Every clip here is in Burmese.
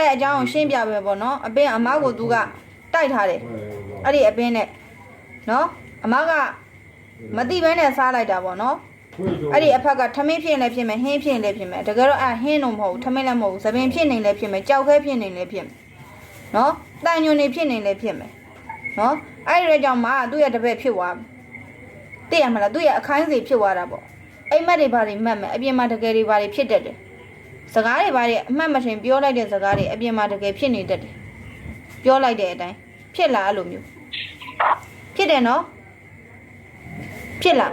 ရဲ့အကြောင်းကိုရှင်းပြပဲပေါ့နော်အပင်အမကိုသူကတိုက်ထားတယ်အဲ့ဒီအပင်နဲ့နော်အမကမတိဘဲနဲ့စားလိုက်တာပေါ့နော်အဲ့ဒီအဖက်ကထမင်းဖြစ်လည်းဖြစ်မယ်ဟင်းဖြစ်လည်းဖြစ်မယ်တကယ်တော့ဟင်းတော့မဟုတ်ဘူးထမင်းလည်းမဟုတ်ဘူးသပင်ဖြစ်နေလည်းဖြစ်မယ်ကြောက်ခဲဖြစ်နေလည်းဖြစ်မယ်နော်တိုင်ညွန်နေဖြစ်နေလည်းဖြစ်မယ်နော်အဲ့ဒီကြောင့်မှသူ့ရဲ့တပည့်ဖြစ်သွားသိရမလားသူ့ရဲ့အခိုင်းစီဖြစ်သွားတာပေါ့အိမ်မက်တွေဘာတွေမှတ်မယ်အပြင်မှာတကယ်တွေဘာတွေဖြစ်တတ်တယ်စကားတွေဘာတွေအမှတ်မထင်ပြောလိုက်တဲ့စကားတွေအပြင်မှာတကယ်ဖြစ်နေတတ်တယ်ပြောလိုက်တဲ့အတိုင်းဖြစ်လာအဲ့လိုမျိုးဖြစ်တယ်နော်ဖြစ်လာ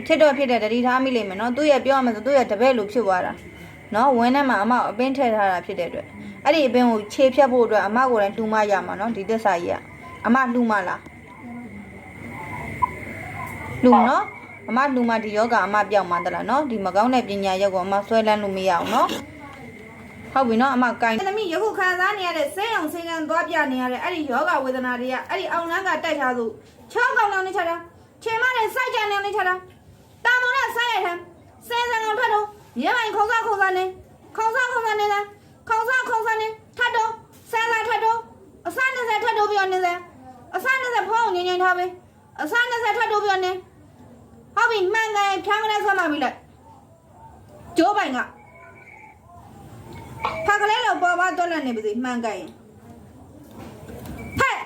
ဖြစ်တော့ဖြစ်တယ်တတိထားမိလိမ့်မယ်နော်သူ့ရဲ့ပြောရမယ်ဆိုသူ့ရဲ့တပည့်လိုဖြစ်သွားတာနော်ဝင်းထဲမှာအမအပင်းထည့်ထားတာဖြစ်တဲ့အတွက်အဲ့ဒီအပင်းကိုခြေဖြတ်ဖို့အတွက်အမကိုယ်တိုင်လှူမရမှာနော်ဒီသက်စာကြီးကအမလှူမလားလှူနော်အမလှူမဒီယောဂအမပြောက်မှာတလားနော်ဒီမကောင်းတဲ့ပညာရက်ကိုအမဆွဲလန်းလို့မရအောင်နော်ဟုတ်ပြီနော်အမကိုင်းသမီးယခုခံစားနေရတဲ့ဆေးရုံဆေးကန်းသွားပြနေရတဲ့အဲ့ဒီယောဂဝေဒနာတွေကအဲ့ဒီအောင်လန်းကတိုက်ထားသူချောင်းကောင်းလောင်းနေချတာခြေမနဲ့စိုက်ကြနေနေချတာတာမောင်နဲ့ဆိုင်းရထမ်းဆဲဆန်ကောင်ထတ်တော့ရဲမိုင်ခေါစားခေါစားနေခေါစားခေါစားနေလားခေါစားခေါစားနေထတ်တော့ဆဲလာထတ်တော့အစနဲ့ဆက်ထတ်တော့ပြောနေတယ်အစနဲ့ဆက်ဖုံးငင်းငင်းထားပဲအစနဲ့ဆက်ထတ်တော့ပြောနေဟုတ်ပြီမှန်ကန်ဖြန်းကလေးဆွမ်းမပြီလိုက်ကျိုးပိုင်ကဖကလေးတော့ပေါ်ပါတော့လည်းနေပါစေမှန်ကန်ရင်ဟဲ့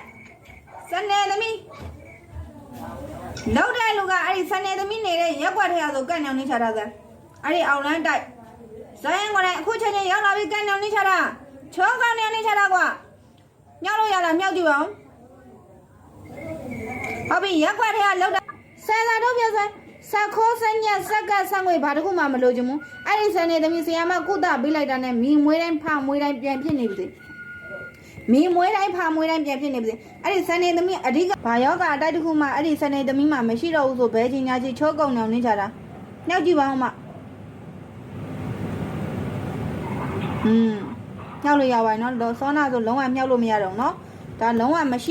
စနေသမီးလောက်တဲ့လူကအဲ့ဒီစနေသမီးနေတဲ့ရက်ွက်ထဲရဆိုကန့်ညောင်နေချတာစမ်းအဲ့ဒီအောင်လန်းတိုက်ဇိုင်းကိုလည်းအခုချိန်ချင်းရောက်လာပြီကန့်ညောင်နေချတာချောကောင်းနေချတာကွာညောက်လို့ရလားမြောက်ကြည့်ပါဦးဟုတ်ပြီရက်ွက်ထဲကလောက်တာဆယ်သာတော့ပြစမ်းဆက်ခိုးစညက်ဆက်ကဆန့်ငွေဘာတခုမှမလိုချင်ဘူးအဲ့ဒီစနေသမီးဆရာမကုသပေးလိုက်တာနဲ့မိမွေးတိုင်းဖမွေးတိုင်းပြန်ဖြစ်နေပြီမိမွေးတိုင်းဖမွေးတိုင်းပြန်ဖြစ်နေပြီအဲ့ဒီစနေသမီးအဓိကဘာယောဂအတိုက်တစ်ခုမှအဲ့ဒီစနေသမီးမှမရှိတော့ဘူးဆိုဘဲချင်းညာချင်းချောကုံနေအောင်နေကြတာညောက်ကြည့်ပါဦးမညောက်လို့ရပါနော်လောစောနာဆိုလုံးဝမြောက်လို့မရတော့နော်ဒါလုံးဝမရှိ